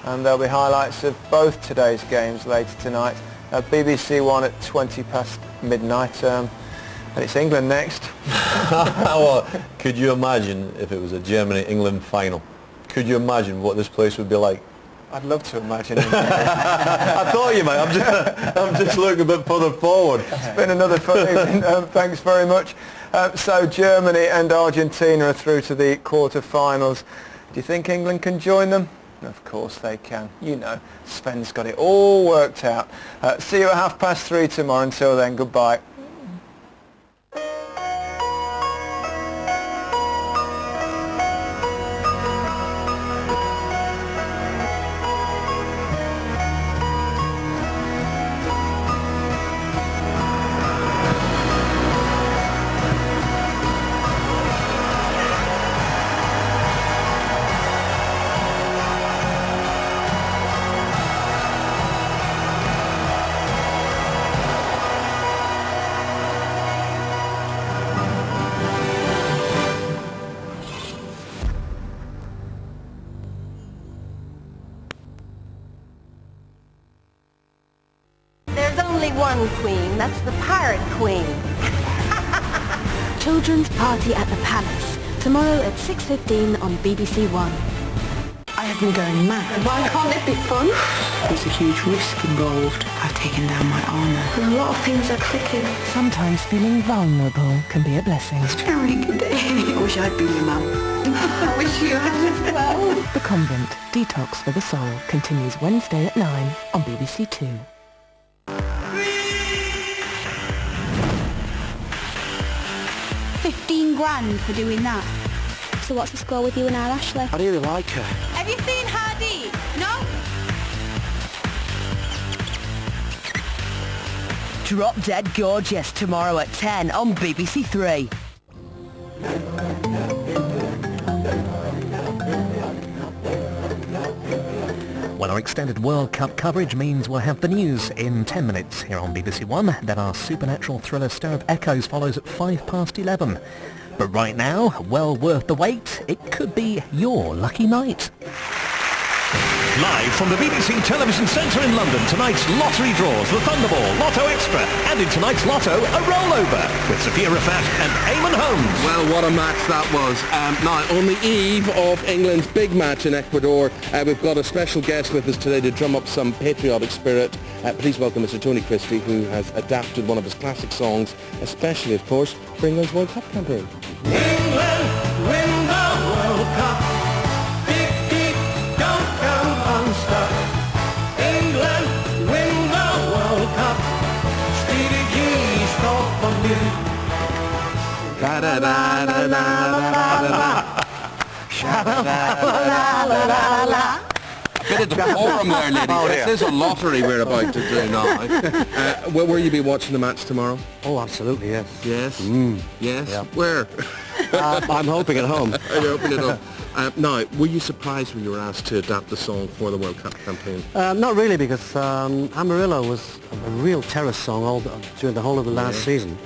and there'll be highlights of both today's games later tonight. BBC One at 20 past midnight, and it's England next. Well, could you imagine if it was a Germany-England final? Could you imagine what this place would be like? I'd love to imagine. I thought you might. I'm just looking a bit further forward. It's been another fun evening. Thanks very much. So Germany and Argentina are through to the quarter-finals. Do you think England can join them? Of course they can. You know, Sven's got it all worked out. See you at 3:30 tomorrow. Until then, goodbye. One queen, that's the Pirate Queen. Children's Party at the Palace, tomorrow at 6:15 on BBC One. I have been going mad. Why can't it be fun? There's a huge risk involved. I've taken down my armour. And a lot of things are clicking. Sometimes feeling vulnerable can be a blessing. It's been a really good day. I wish I'd been your mum. I wish you had as well. The Convent, Detox for the Soul, continues Wednesday at 9 on BBC Two. £15,000 for doing that. So what's the score with you and our Ashley? I really like her. Have you seen Hardy? No? Drop Dead Gorgeous tomorrow at 10 on BBC Three. Well, our extended World Cup coverage means we'll have the news in 10 minutes here on BBC One. Then our supernatural thriller Stir of Echoes follows at 11:05. But right now, well worth the wait. It could be your lucky night. Live from the BBC Television Centre in London, tonight's lottery draws, the Thunderball, Lotto Extra, and in tonight's Lotto, a rollover with Sophia Rafat and Eamon Holmes. Well, what a match that was. Now, on the eve of England's big match in Ecuador, we've got a special guest with us today to drum up some patriotic spirit. Please welcome Mr. Tony Christie, who has adapted one of his classic songs, especially, of course, for England's World Cup campaign. England win the World Cup. England win the World Cup. Stevie G, stop on you. Da da da da da da da da. A bit of decorum there, ladies. This is a lottery we're about to do now. Where will you be watching the match tomorrow? Oh, absolutely, yes. Yes? Yes? Yeah. Where? I'm hoping at home. You're hoping at home. Now, were you surprised when you were asked to adapt the song for the World Cup campaign? Not really, because Amarillo was a real terror song during the whole of the last season.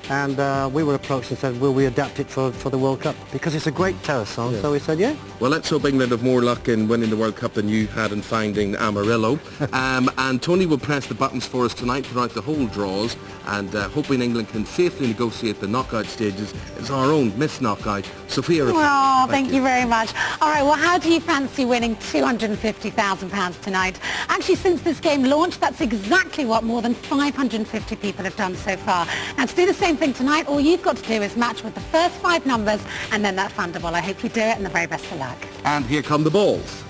And we were approached and said, will we adapt it for the World Cup? Because it's a great terror song, so we said, yeah. Well, let's hope England have more luck in winning the World Cup than you had in finding Amarillo. And Tony will press the buttons for us tonight throughout the whole draws, and hoping England can safely negotiate the knockout stages is our own Miss Knockout, Sophia Rafat. Oh, thank you very much. All right, well, how do you fancy winning £250,000 tonight? Actually, since this game launched, that's exactly what more than 550 people have done so far. Now, to do the same thing tonight, all you've got to do is match with the first 5 numbers and then that Thunderball. I hope you do it, and the very best of luck. And here come the balls.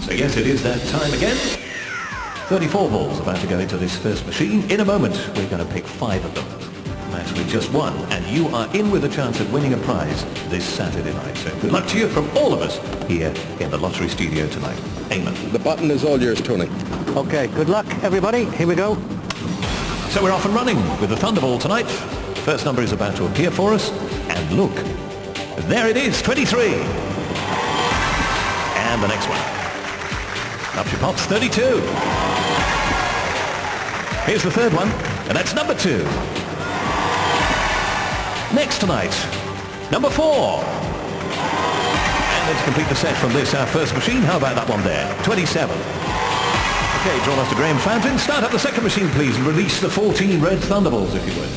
So yes, it is that time again. 34 balls about to go into this first machine. In a moment, we're going to pick 5 of them. Match with just one, and you are in with a chance of winning a prize this Saturday night. So good luck to you from all of us here in the lottery studio tonight. Amen. The button is all yours, Tony. Okay, good luck, everybody. Here we go. So we're off and running with the Thunderball tonight. First number is about to appear for us, and look, there it is, 23. And the next one. Up she pops, 32. Here's the third one, and that's number 2. Next tonight, number 4. And then to complete the set from this, our first machine, how about that one there? 27. Okay, draw us to Graham Fountain. Start up the second machine, please, and release the 14 red Thunderballs, if you would.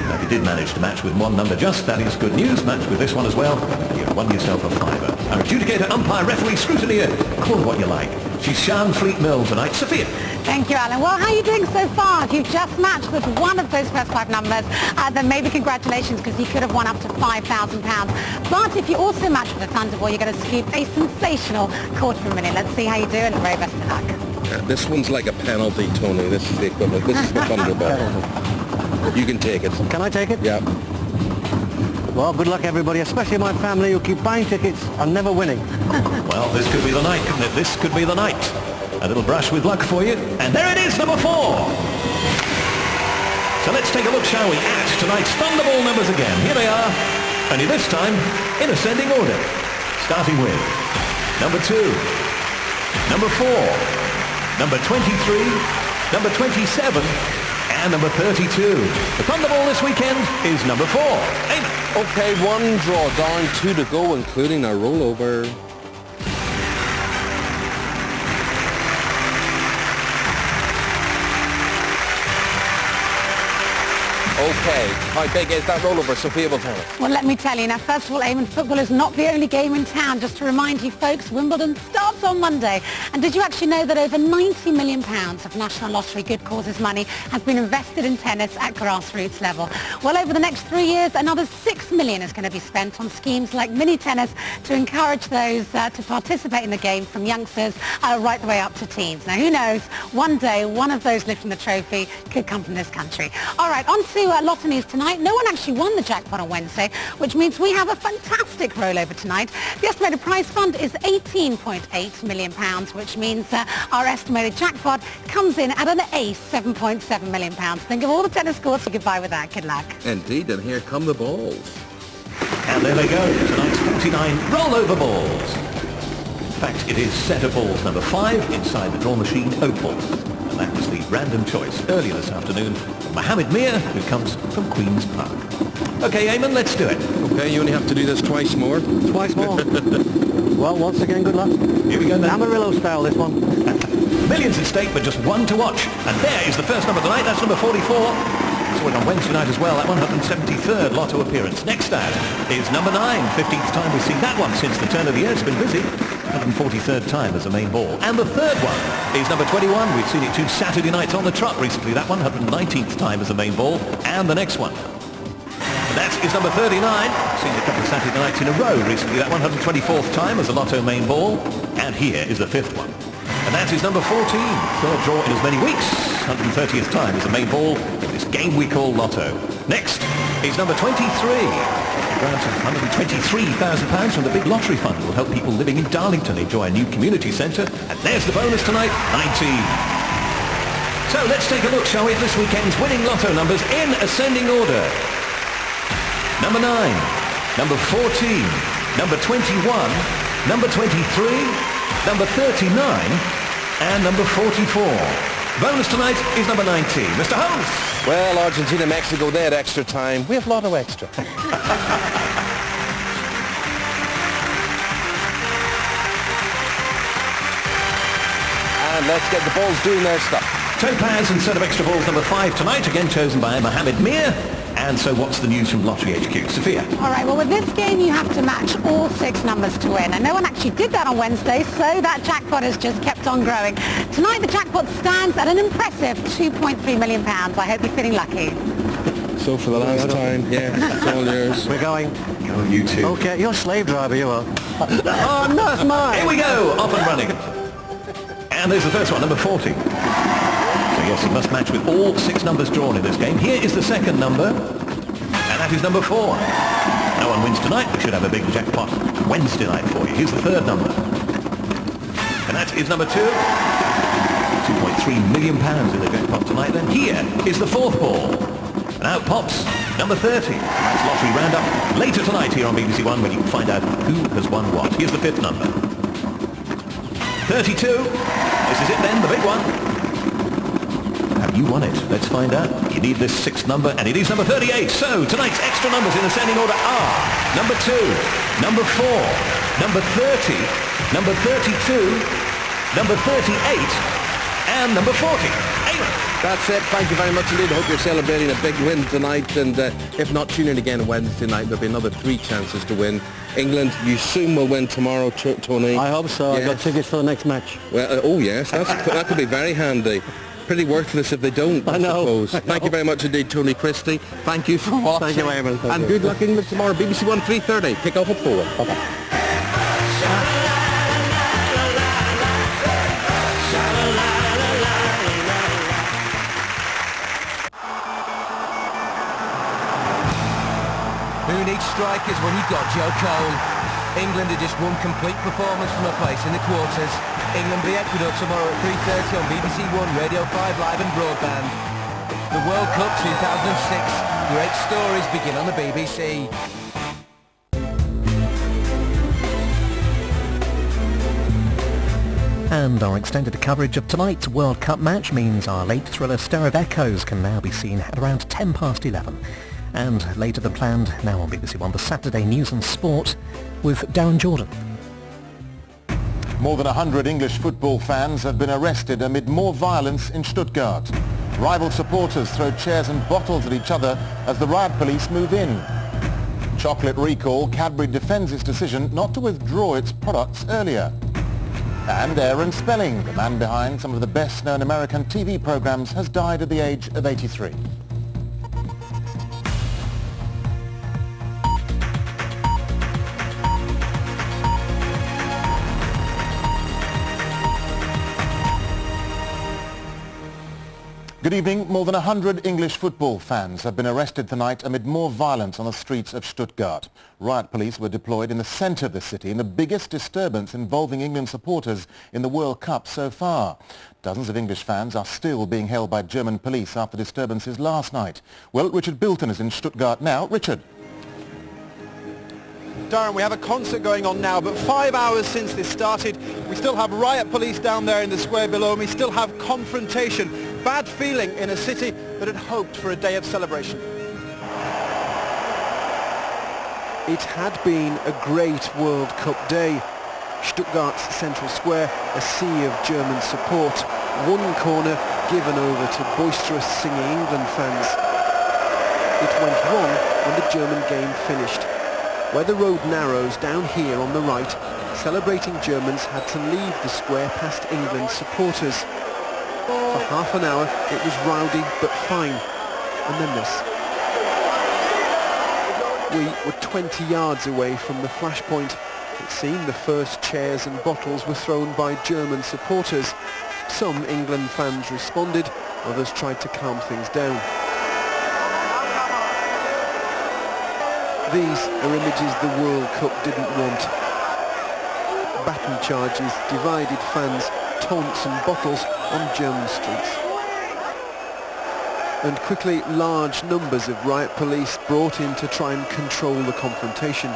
Now, if you did manage to match with one number just, that is good news. Match with this one as well, and you've won yourself a fiver. Our adjudicator, umpire, referee, scrutineer, call it what you like. She's Sian Fleet Mill tonight. Sophia. Thank you, Alan. Well, how are you doing so far? If you've just matched with one of those first 5 numbers, then maybe congratulations, because you could have won up to £5,000. But if you also match with a Thunderball, you're going to scoop a sensational £250,000. Let's see how you do, and the very best of luck. This one's like a penalty, Tony. This is the equivalent. This is the Thunderball. You can take it. Can I take it? Yeah. Well, good luck, everybody, especially my family who keep buying tickets and never winning. Well, this could be the night, couldn't it? This could be the night. A little brush with luck for you. And there it is, number 4. So let's take a look, shall we, at tonight's Thunderball numbers again. Here they are, only this time in ascending order. Starting with number 2, number 4, number 23, number 27, and number 32. The Thunderball this weekend is number 4. Eamon. Okay, 1 draw down, 2 to go, including a rollover. Okay, how big is that rollover? Sophia will tell us. Well, let me tell you. Now, first of all, Eamon, football is not the only game in town. Just to remind you folks, Wimbledon starts on Monday. And did you actually know that over £90 million of National Lottery Good Causes money has been invested in tennis at grassroots level? Well, over the next 3 years, another £6 million is going to be spent on schemes like mini tennis to encourage those to participate in the game, from youngsters right the way up to teens. Now, who knows? One day, one of those lifting the trophy could come from this country. All right, on to Lotto News tonight. No one actually won the jackpot on Wednesday, which means we have a fantastic rollover tonight. The estimated prize fund is £18.8 million, which means our estimated jackpot comes in at an ace, £7.7 million. Think of all the tennis courts you could buy with that. Good luck. Indeed, and here come the balls. And there they go, tonight's 49 rollover balls. In fact, it is set of balls number 5 inside the draw machine, Opal. And that was the random choice earlier this afternoon from Mohammed Mir, who comes from Queen's Park. Okay, Eamon, let's do it. Okay, you only have to do this twice more. Twice more. Well, once again, good luck. Here we go then. Amarillo style, this one. Millions at stake, but just one to watch. And there is the first number tonight. That's number 44. Saw it on Wednesday night as well, that 173rd Lotto appearance. Next out is number 9. 15th time we've seen that one since the turn of the year. It's been busy. 143rd time as a main ball. And the third one is number 21. We've seen it 2 Saturday nights on the trot recently. That one, 119th time as a main ball. And the next one. That is number 39. Seen it a couple of Saturday nights in a row recently. That 124th time as a Lotto main ball. And here is the 5th one. And that is number 14. Third draw in as many weeks. 130th time as a main ball in this game we call Lotto. Next is number 23. A grant of £123,000 from the Big Lottery Fund will help people living in Darlington enjoy a new community centre. And there's the bonus tonight, 19. So let's take a look, shall we, at this weekend's winning Lotto numbers in ascending order. Number 9, number 14, number 21, number 23, number 39, and number 44. Bonus tonight is number 19. Mr. Holmes. Well, Argentina, Mexico, they had extra time. We have Lotto extra. And let's get the balls doing their stuff. Topaz and set of extra balls number 5 tonight, again chosen by Mohammed Mir. And so what's the news from Lottery HQ? Sophia? All right, well, with this game, you have to match all 6 numbers to win. And no one actually did that on Wednesday, so that jackpot has just kept on growing. Tonight, the jackpot stands at an impressive £2.3 million. I hope you're feeling lucky. So for the last time, yeah, it's all yours. We're going. Go you two. Okay, you're a slave driver, you are. Oh, no, it's mine. Here we go, off and running. And there's the first one, number 40. Yes, you must match with all 6 numbers drawn in this game. Here is the second number, and that is number 4. No one wins tonight. We should have a big jackpot Wednesday night for you. Here's the third number, and that is number 2. £2.3 million in the jackpot tonight. Then here is the 4th ball, and out pops number 30. That's Lottery Roundup later tonight here on BBC One, when you can find out who has won what. Here's the 5th number, 32. This is it then, the big one. Have you won it? Let's find out. You need this 6th number, and it is number 38. So tonight's extra numbers in ascending order are number 2, number 4, number 30, number 32, number 38, and number 40. England. That's it. Thank you very much indeed. I hope you're celebrating a big win tonight, and if not, tune in again Wednesday night. There'll be another 3 chances to win. England, you soon will win tomorrow, Tony. I hope so. Yes. I got tickets for the next match. Well, oh yes, that could be very handy. Pretty worthless if they don't, I suppose. Thank you very much indeed, Tony Christie. Thank you for watching. Thank you very much. And good luck England tomorrow. BBC 1 3:30. Kick off at 4. Bye-bye. Who needs strikers when you've got Joe Cole? England are just one complete performance from a place in the quarters. England v Ecuador tomorrow at 3:30 on BBC 1, Radio 5 Live and Broadband. The World Cup 2006. Great stories begin on the BBC. And our extended coverage of tonight's World Cup match means our late thriller Stir of Echoes can now be seen at around 11:10. And later than planned, now on BBC One, the Saturday News and Sport with Darren Jordan. More than 100 English football fans have been arrested amid more violence in Stuttgart. Rival supporters throw chairs and bottles at each other as the riot police move in. Chocolate recall, Cadbury defends its decision not to withdraw its products earlier. And Aaron Spelling, the man behind some of the best-known American TV programs, has died at the age of 83. Good evening. More than 100 English football fans have been arrested tonight amid more violence on the streets of Stuttgart. Riot police were deployed in the centre of the city in the biggest disturbance involving England supporters in the World Cup so far. Dozens of English fans are still being held by German police after disturbances last night. Well, Richard Bilton is in Stuttgart now. Richard. Darren, we have a concert going on now, but 5 hours since this started, we still have riot police down there in the square below me, still have confrontation, bad feeling in a city that had hoped for a day of celebration. It had been a great World Cup day. Stuttgart's central square, a sea of German support, one corner given over to boisterous singing England fans. It went wrong when the German game finished. Where the road narrows down here on the right, celebrating Germans had to leave the square past England supporters. For half an hour it was rowdy but fine, and then this. We were 20 yards away from the flashpoint. It seemed the first chairs and bottles were thrown by German supporters. Some England fans responded, others tried to calm things down. These are images the World Cup didn't want. Baton charges, divided fans, taunts and bottles on German streets. And quickly large numbers of riot police brought in to try and control the confrontation.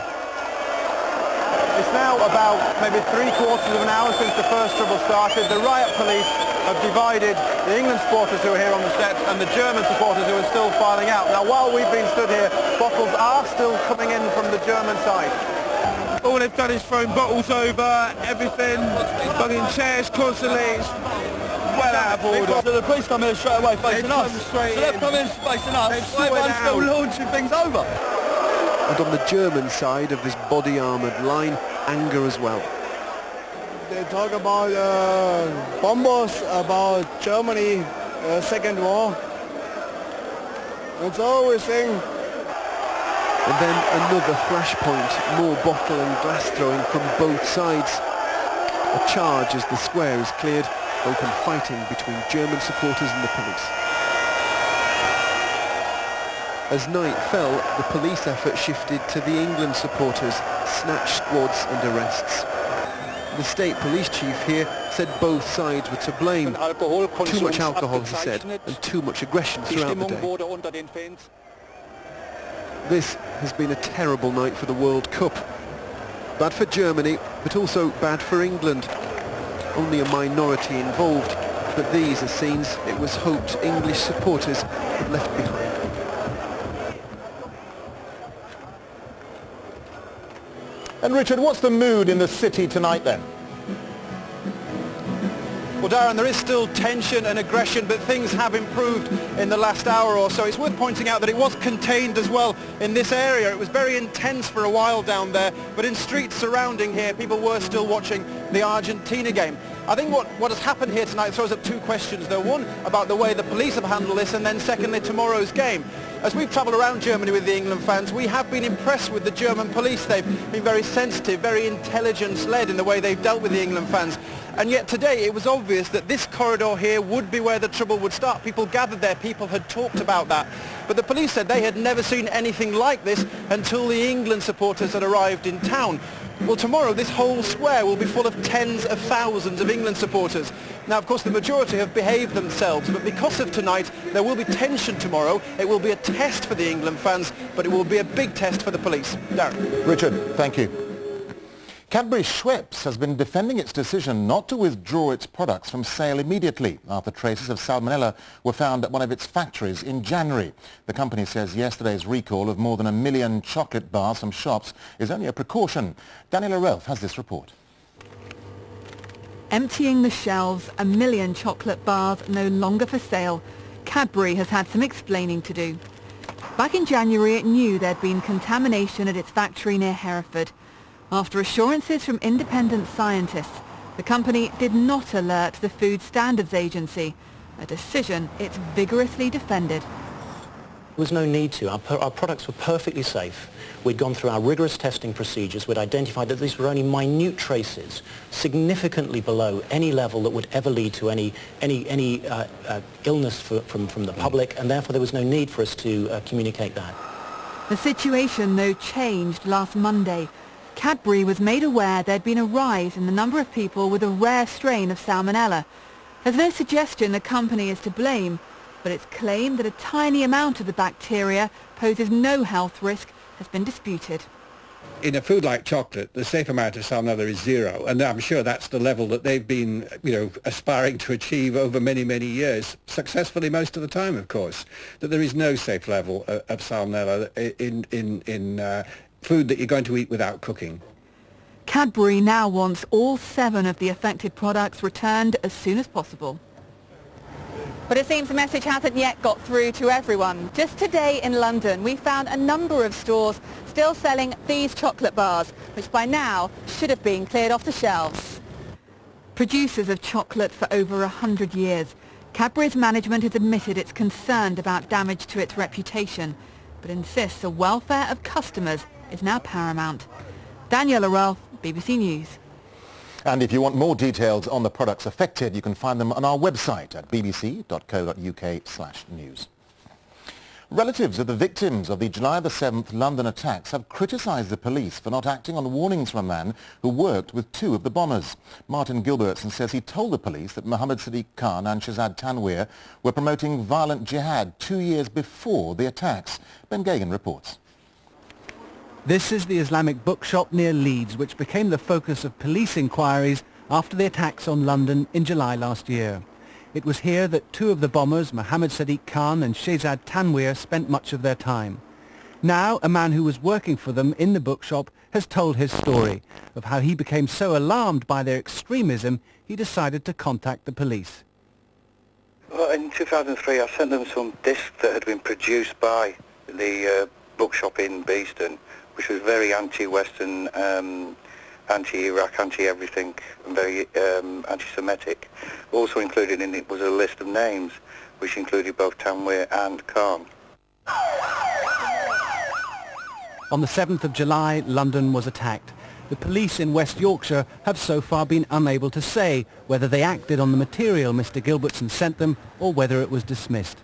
It's now about maybe 3/4 of an hour since the first trouble started. The riot police have divided the England supporters who are here on the steps and the German supporters who are still filing out. Now, while we've been stood here, bottles are still coming in from the German side. All they've done is thrown bottles over, everything, bunging chairs constantly. It's well out of order. So the police come in straight away facing us. So they've come in facing us. Everyone's still launching things over. And on the German side of this body-armoured line, anger as well. They talk about bombers, about Germany, Second War. That's all we sing. And then another flashpoint, more bottle and glass throwing from both sides. A charge as the square is cleared, open fighting between German supporters and the police. As night fell, the police effort shifted to the England supporters, snatch squads and arrests. The state police chief here said both sides were to blame. Too much alcohol, he said, and too much aggression throughout the day. This has been a terrible night for the World Cup. Bad for Germany, but also bad for England. Only a minority involved, but these are scenes it was hoped English supporters had left behind. And Richard, what's the mood in the city tonight then? Well, Darren, there is still tension and aggression, but things have improved in the last hour or so. It's worth pointing out that it was contained as well in this area. It was very intense for a while down there, but in streets surrounding here, people were still watching the Argentina game. I think what has happened here tonight throws up two questions, though. One, about the way the police have handled this, and then secondly, tomorrow's game. As we've travelled around Germany with the England fans, we have been impressed with the German police. They've been very sensitive, very intelligence-led in the way they've dealt with the England fans. And yet today it was obvious that this corridor here would be where the trouble would start. People gathered there, people had talked about that. But the police said they had never seen anything like this until the England supporters had arrived in town. Well, tomorrow this whole square will be full of tens of thousands of England supporters. Now, of course, the majority have behaved themselves, but because of tonight, there will be tension tomorrow. It will be a test for the England fans, but it will be a big test for the police. Darren. Richard, thank you. Cadbury Schweppes has been defending its decision not to withdraw its products from sale immediately after traces of salmonella were found at one of its factories in January. The company says yesterday's recall of more than 1 million chocolate bars from shops is only a precaution. Daniela Relf has this report. Emptying the shelves, 1 million chocolate bars no longer for sale. Cadbury has had some explaining to do. Back in January it knew there'd been contamination at its factory near Hereford. After assurances from independent scientists, the company did not alert the Food Standards Agency, a decision it's vigorously defended. There was no need to. Our products were perfectly safe. We'd gone through our rigorous testing procedures. We'd identified that these were only minute traces, significantly below any level that would ever lead to any illness from the public, and therefore there was no need for us to communicate that. The situation, though, changed last Monday. Cadbury was made aware there'd been a rise in the number of people with a rare strain of salmonella. There's no suggestion the company is to blame, but its claim that a tiny amount of the bacteria poses no health risk has been disputed. In a food like chocolate, the safe amount of salmonella is 0, and I'm sure that's the level that they've been, aspiring to achieve over many, many years, successfully most of the time, of course, that there is no safe level of salmonella in food that you're going to eat without cooking. Cadbury now wants all 7 of the affected products returned as soon as possible. But it seems the message hasn't yet got through to everyone. Just today in London, we found a number of stores still selling these chocolate bars, which by now should have been cleared off the shelves. Producers of chocolate for over 100 years, Cadbury's management has admitted it's concerned about damage to its reputation, but insists the welfare of customers is now paramount. Daniela Ralph, BBC News. And if you want more details on the products affected, you can find them on our website at bbc.co.uk/news. Relatives of the victims of the July the 7th London attacks have criticised the police for not acting on warnings from a man who worked with 2 of the bombers. Martin Gilbertson says he told the police that Mohammed Sadiq Khan and Shehzad Tanweer were promoting violent jihad 2 years before the attacks. Ben Gagan reports. This is the Islamic bookshop near Leeds, which became the focus of police inquiries after the attacks on London in July last year. It was here that 2 of the bombers, Mohammed Sadiq Khan and Shehzad Tanweer, spent much of their time. Now, a man who was working for them in the bookshop has told his story of how he became so alarmed by their extremism, he decided to contact the police. Well, in 2003, I sent them some discs that had been produced by the bookshop in Beeston, which was very anti-Western, anti-Iraq, anti-everything, and very anti-Semitic. Also included in it was a list of names, which included both Tanweer and Khan. On the 7th of July, London was attacked. The police in West Yorkshire have so far been unable to say whether they acted on the material Mr. Gilbertson sent them or whether it was dismissed.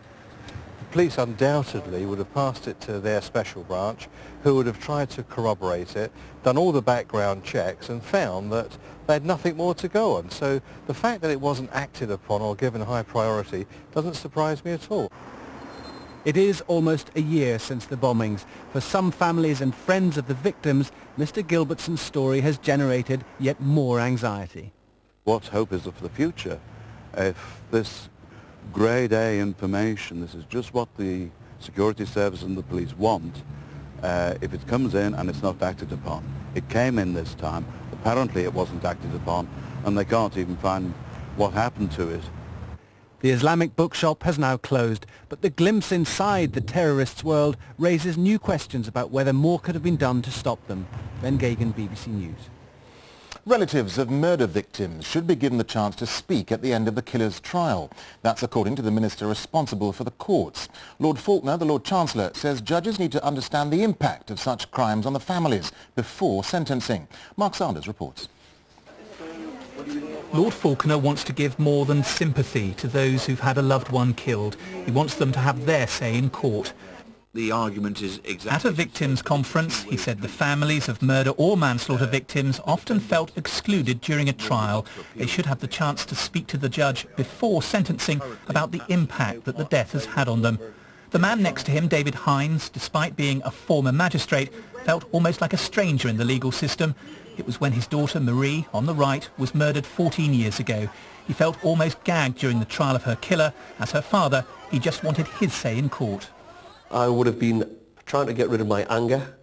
Police undoubtedly would have passed it to their special branch, who would have tried to corroborate it, done all the background checks and found that they had nothing more to go on. So the fact that it wasn't acted upon or given high priority doesn't surprise me at all. It is almost a year since the bombings. For some families and friends of the victims, Mr. Gilbertson's story has generated yet more anxiety. What hope is there for the future? if this grade A information, this is just what the security service and the police want, if it comes in and it's not acted upon. It came in this time, apparently it wasn't acted upon, and they can't even find what happened to it. The Islamic bookshop has now closed, but the glimpse inside the terrorists' world raises new questions about whether more could have been done to stop them. Ben Gagan, BBC News. Relatives of murder victims should be given the chance to speak at the end of the killer's trial. That's according to the minister responsible for the courts. Lord Faulkner, the Lord Chancellor, says judges need to understand the impact of such crimes on the families before sentencing. Mark Sanders reports. Lord Faulkner wants to give more than sympathy to those who've had a loved one killed. He wants them to have their say in court. The argument is exactly... At a victims' conference, he said the families of murder or manslaughter victims often felt excluded during a trial. They should have the chance to speak to the judge before sentencing about the impact that the death has had on them. The man next to him, David Hines, despite being a former magistrate, felt almost like a stranger in the legal system. It was when his daughter Marie, on the right, was murdered 14 years ago. He felt almost gagged during the trial of her killer. As her father, he just wanted his say in court. I would have been trying to get rid of my anger.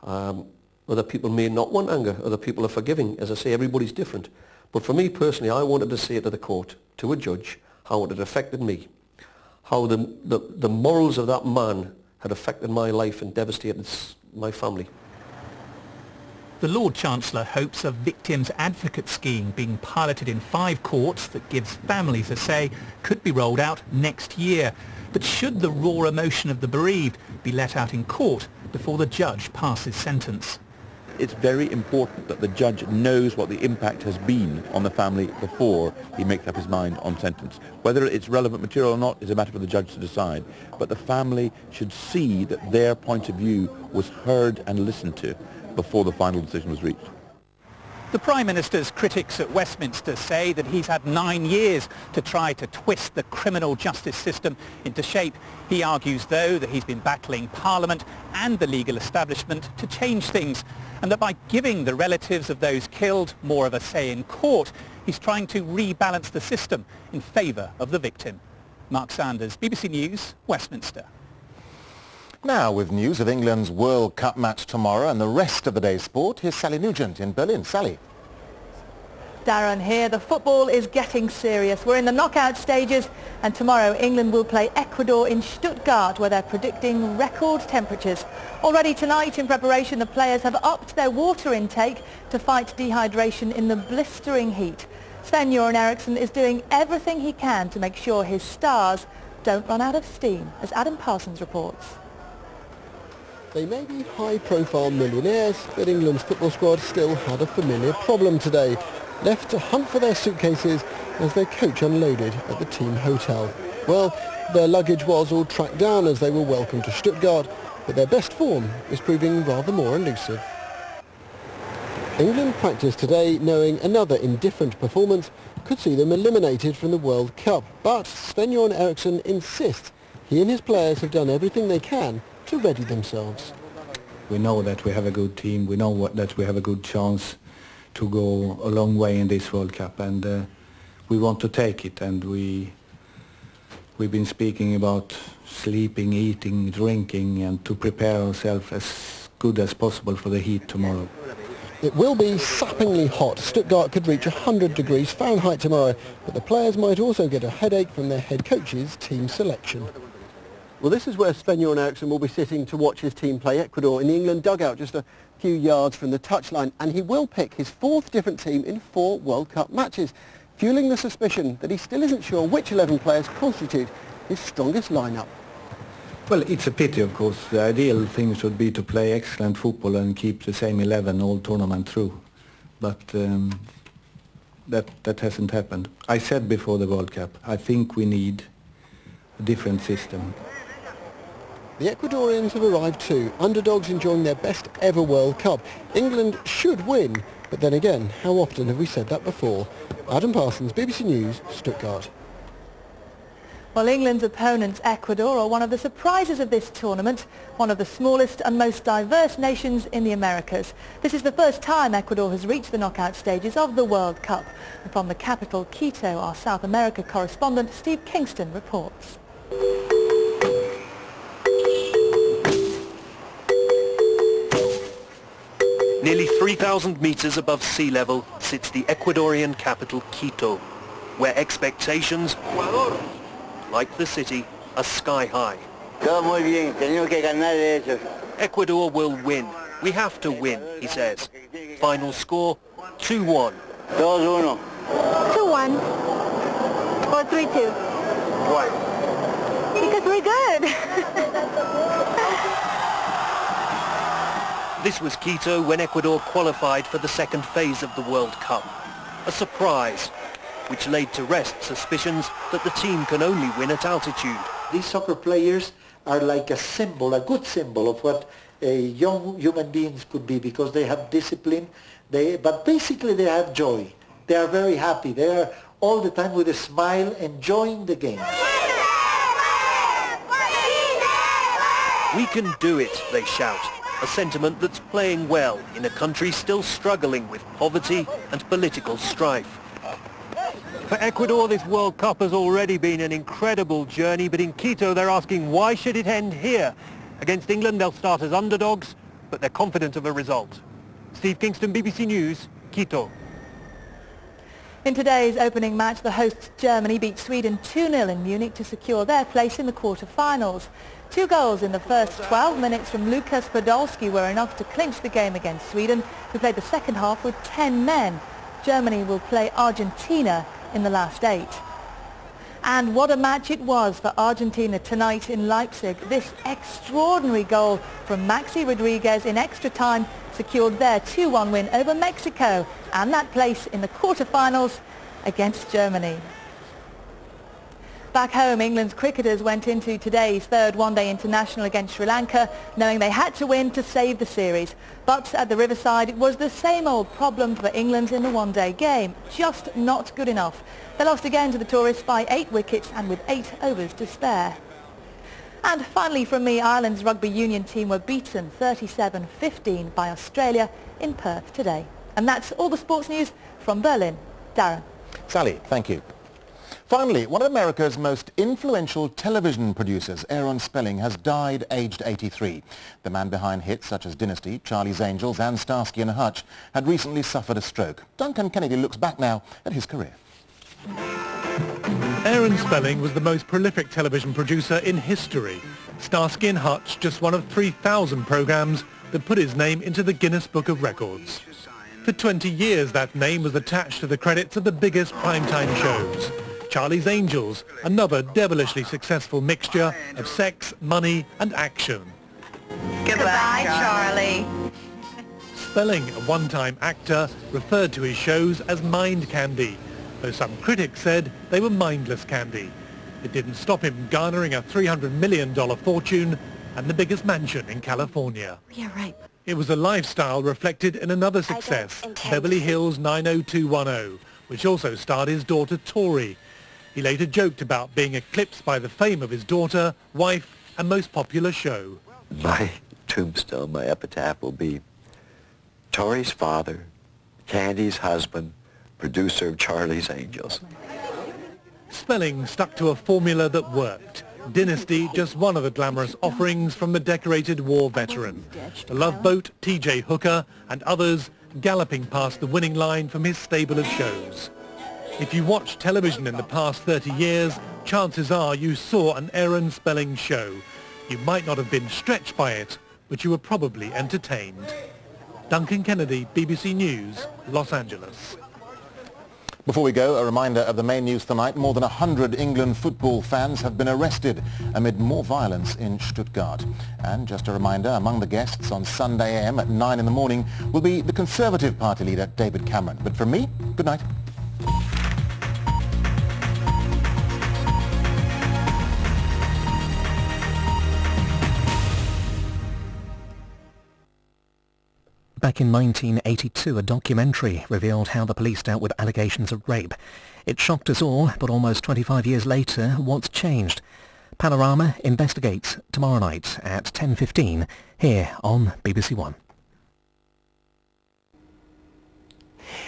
Other people may not want anger. Other people are forgiving. As I say, everybody's different. But for me personally, I wanted to say to the court, to a judge, how it had affected me. How the morals of that man had affected my life and devastated my family. The Lord Chancellor hopes a victims advocate scheme being piloted in 5 courts that gives families a say could be rolled out next year. But should the raw emotion of the bereaved be let out in court before the judge passes sentence? It's very important that the judge knows what the impact has been on the family before he makes up his mind on sentence. Whether it's relevant material or not is a matter for the judge to decide. But the family should see that their point of view was heard and listened to before the final decision was reached. The Prime Minister's critics at Westminster say that he's had 9 years to try to twist the criminal justice system into shape. He argues, though, that he's been battling Parliament and the legal establishment to change things, and that by giving the relatives of those killed more of a say in court, he's trying to rebalance the system in favour of the victim. Mark Sanders, BBC News, Westminster. Now, with news of England's World Cup match tomorrow and the rest of the day's sport, here's Sally Nugent in Berlin. Sally. Darren here. The football is getting serious. We're in the knockout stages, and tomorrow England will play Ecuador in Stuttgart, where they're predicting record temperatures. Already tonight, in preparation, the players have upped their water intake to fight dehydration in the blistering heat. Sven-Göran Eriksson is doing everything he can to make sure his stars don't run out of steam, as Adam Parsons reports. They may be high-profile millionaires, but England's football squad still had a familiar problem today, left to hunt for their suitcases as their coach unloaded at the team hotel. Well, their luggage was all tracked down as they were welcomed to Stuttgart, but their best form is proving rather more elusive. England practiced today knowing another indifferent performance could see them eliminated from the World Cup, but Sven-Göran Eriksson insists he and his players have done everything they can to ready themselves. We know that we have a good team, we know that we have a good chance to go a long way in this World Cup, and we want to take it, and we've been speaking about sleeping, eating, drinking, and to prepare ourselves as good as possible for the heat tomorrow. It will be sappingly hot. Stuttgart could reach 100 degrees Fahrenheit tomorrow, but the players might also get a headache from their head coach's team selection. Well, this is where Sven-Göran Eriksson will be sitting to watch his team play Ecuador in the England dugout, just a few yards from the touchline, and he will pick his 4th different team in 4 World Cup matches, fueling the suspicion that he still isn't sure which 11 players constitute his strongest lineup. Well, it's a pity, of course. The ideal thing should be to play excellent football and keep the same 11 all tournament through, but that hasn't happened. I said before the World Cup, I think we need a different system. The Ecuadorians have arrived too, underdogs enjoying their best ever World Cup. England should win, but then again, how often have we said that before? Adam Parsons, BBC News, Stuttgart. Well, England's opponents, Ecuador, are one of the surprises of this tournament, one of the smallest and most diverse nations in the Americas. This is the first time Ecuador has reached the knockout stages of the World Cup. And from the capital, Quito, our South America correspondent, Steve Kingston, reports. Nearly 3,000 meters above sea level sits the Ecuadorian capital, Quito, where expectations, like the city, are sky high. Ecuador will win. We have to win, he says. Final score, 2-1. 2-1. 2-1. Or 3-2. Why? Because we're good. This was Quito when Ecuador qualified for the second phase of the World Cup. A surprise, which laid to rest suspicions that the team can only win at altitude. These soccer players are like a symbol, a good symbol of what young human beings could be, because they have discipline, but basically they have joy. They are very happy. They are all the time with a smile, enjoying the game. We can do it, they shout, a sentiment that's playing well in a country still struggling with poverty and political strife. For Ecuador, this World Cup has already been an incredible journey, but in Quito they're asking why should it end here? Against England they'll start as underdogs, but they're confident of a result. Steve Kingston, BBC News, Quito. In today's opening match, the hosts Germany beat Sweden 2-0 in Munich to secure their place in the quarter-finals. 2 goals in the first 12 minutes from Lukas Podolski were enough to clinch the game against Sweden, who played the second half with 10 men. Germany will play Argentina in the last 8. And what a match it was for Argentina tonight in Leipzig. This extraordinary goal from Maxi Rodriguez in extra time secured their 2-1 win over Mexico and that place in the quarter-finals against Germany. Back home, England's cricketers went into today's third one-day international against Sri Lanka, knowing they had to win to save the series. But at the Riverside, it was the same old problem for England in the one-day game, just not good enough. They lost again to the tourists by 8 wickets and with 8 overs to spare. And finally from me, Ireland's rugby union team were beaten 37-15 by Australia in Perth today. And that's all the sports news from Berlin. Darren. Sally, thank you. Finally, one of America's most influential television producers, Aaron Spelling, has died aged 83. The man behind hits such as Dynasty, Charlie's Angels and Starsky and Hutch had recently suffered a stroke. Duncan Kennedy looks back now at his career. Aaron Spelling was the most prolific television producer in history. Starsky and Hutch, just one of 3,000 programs that put his name into the Guinness Book of Records. For 20 years, that name was attached to the credits of the biggest primetime shows. Charlie's Angels, another devilishly successful mixture of sex, money and action. Goodbye, Charlie. Spelling, a one-time actor, referred to his shows as mind candy, though some critics said they were mindless candy. It didn't stop him garnering a $300 million fortune and the biggest mansion in California. Yeah, right. It was a lifestyle reflected in another success, Beverly Hills 90210, which also starred his daughter Tori. He later joked about being eclipsed by the fame of his daughter, wife, and most popular show. My tombstone, my epitaph will be Tori's father, Candy's husband, producer of Charlie's Angels. Spelling stuck to a formula that worked. Dynasty, just one of the glamorous offerings from the decorated war veteran. The Love Boat, T.J. Hooker, and others galloping past the winning line from his stable of shows. If you watched television in the past 30 years, chances are you saw an Aaron Spelling show. You might not have been stretched by it, but you were probably entertained. Duncan Kennedy, BBC News, Los Angeles. Before we go, a reminder of the main news tonight. More than 100 England football fans have been arrested amid more violence in Stuttgart. And just a reminder, among the guests on Sunday AM at 9 in the morning will be the Conservative Party leader, David Cameron. But from me, good night. Back in 1982, a documentary revealed how the police dealt with allegations of rape. It shocked us all, but almost 25 years later, what's changed? Panorama investigates tomorrow night at 10:15 here on BBC One.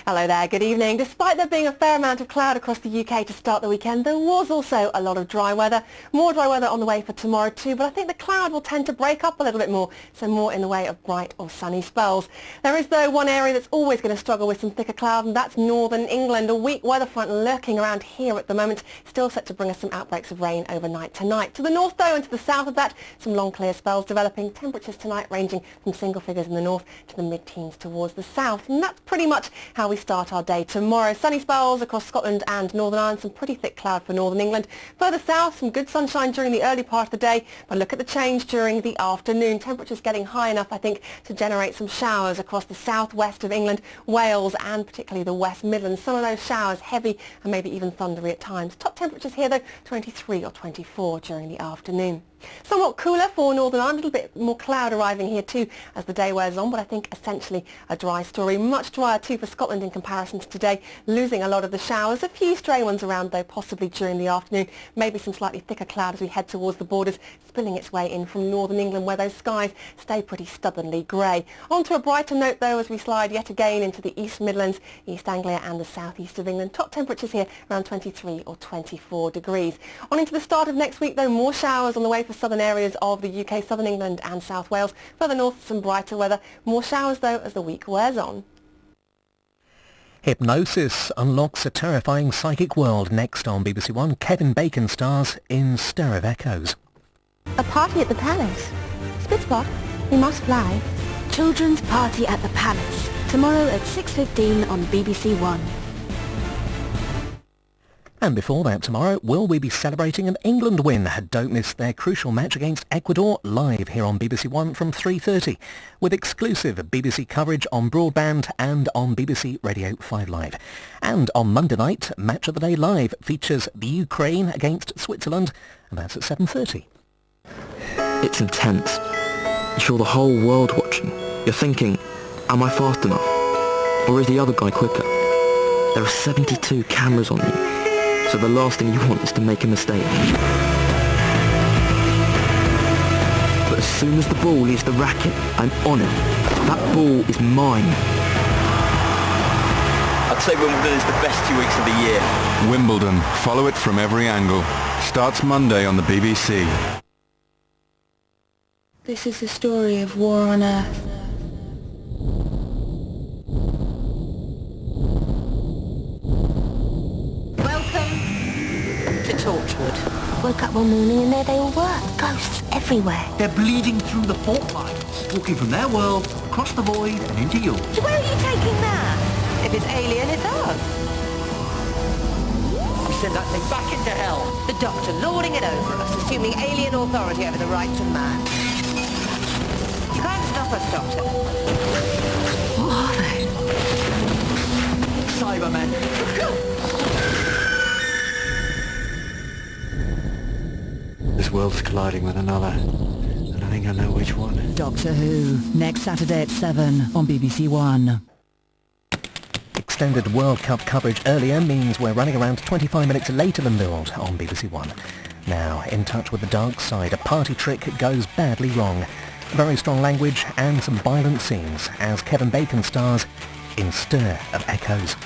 Hello there, good evening. Despite there being a fair amount of cloud across the UK to start the weekend, there was also a lot of dry weather. More dry weather on the way for tomorrow too, but I think the cloud will tend to break up a little bit more, so more in the way of bright or sunny spells. There is though one area that's always going to struggle with some thicker cloud, and that's northern England. A weak weather front lurking around here at the moment, still set to bring us some outbreaks of rain overnight tonight. To the north though, and to the south of that, some long clear spells developing. Temperatures tonight ranging from single figures in the north to the mid-teens towards the south, and that's pretty much how we start our day tomorrow. Sunny spells across Scotland and Northern Ireland, some pretty thick cloud for northern England. Further south, some good sunshine during the early part of the day, but look at the change during the afternoon. Temperatures getting high enough, I think, to generate some showers across the southwest of England, Wales and particularly the West Midlands. Some of those showers heavy and maybe even thundery at times. Top temperatures here though, 23 or 24 during the afternoon. Somewhat cooler for Northern Ireland, a little bit more cloud arriving here too as the day wears on, but I think essentially a dry story. Much drier too for Scotland in comparison to today, losing a lot of the showers. A few stray ones around though, possibly during the afternoon. Maybe some slightly thicker cloud as we head towards the borders, spilling its way in from northern England where those skies stay pretty stubbornly grey. On to a brighter note though as we slide yet again into the East Midlands, East Anglia and the southeast of England. Top temperatures here around 23 or 24 degrees. On into the start of next week though, more showers on the way for southern areas of the UK, southern England and South Wales. Further north, some brighter weather. More showers though as the week wears on. Hypnosis unlocks a terrifying psychic world. Next on BBC One, Kevin Bacon stars in Stir of Echoes. A party at the palace. Spitspot, we must fly. Children's party at the palace. Tomorrow at 6:15 on BBC One. And before that tomorrow, will we be celebrating an England win? Don't miss their crucial match against Ecuador live here on BBC One from 3:30 with exclusive BBC coverage on broadband and on BBC Radio 5 Live. And on Monday night, Match of the Day Live features the Ukraine against Switzerland, and that's at 7:30. It's intense. You feel the whole world watching. You're thinking, am I fast enough? Or is the other guy quicker? There are 72 cameras on you. So the last thing you want is to make a mistake. But as soon as the ball leaves the racket, I'm on it. That ball is mine. I'd say Wimbledon is the best 2 weeks of the year. Wimbledon. Follow it from every angle. Starts Monday on the BBC. This is the story of war on Earth. Torchwood. Woke up one morning and there they all were. Ghosts everywhere. They're bleeding through the fault lines, walking from their world, across the void and into yours. So where are you taking that? If it's alien, it's us. We send that thing back into hell. The Doctor lording it over us, assuming alien authority over the rights of man. You can't stop us, Doctor. What are they? Cybermen. This world's colliding with another, and I think I know which one. Doctor Who, next Saturday at 7 on BBC One. Extended World Cup coverage earlier means we're running around 25 minutes later than billed on BBC One. Now, in touch with the dark side, a party trick goes badly wrong. Very strong language and some violent scenes as Kevin Bacon stars in Stir of Echoes.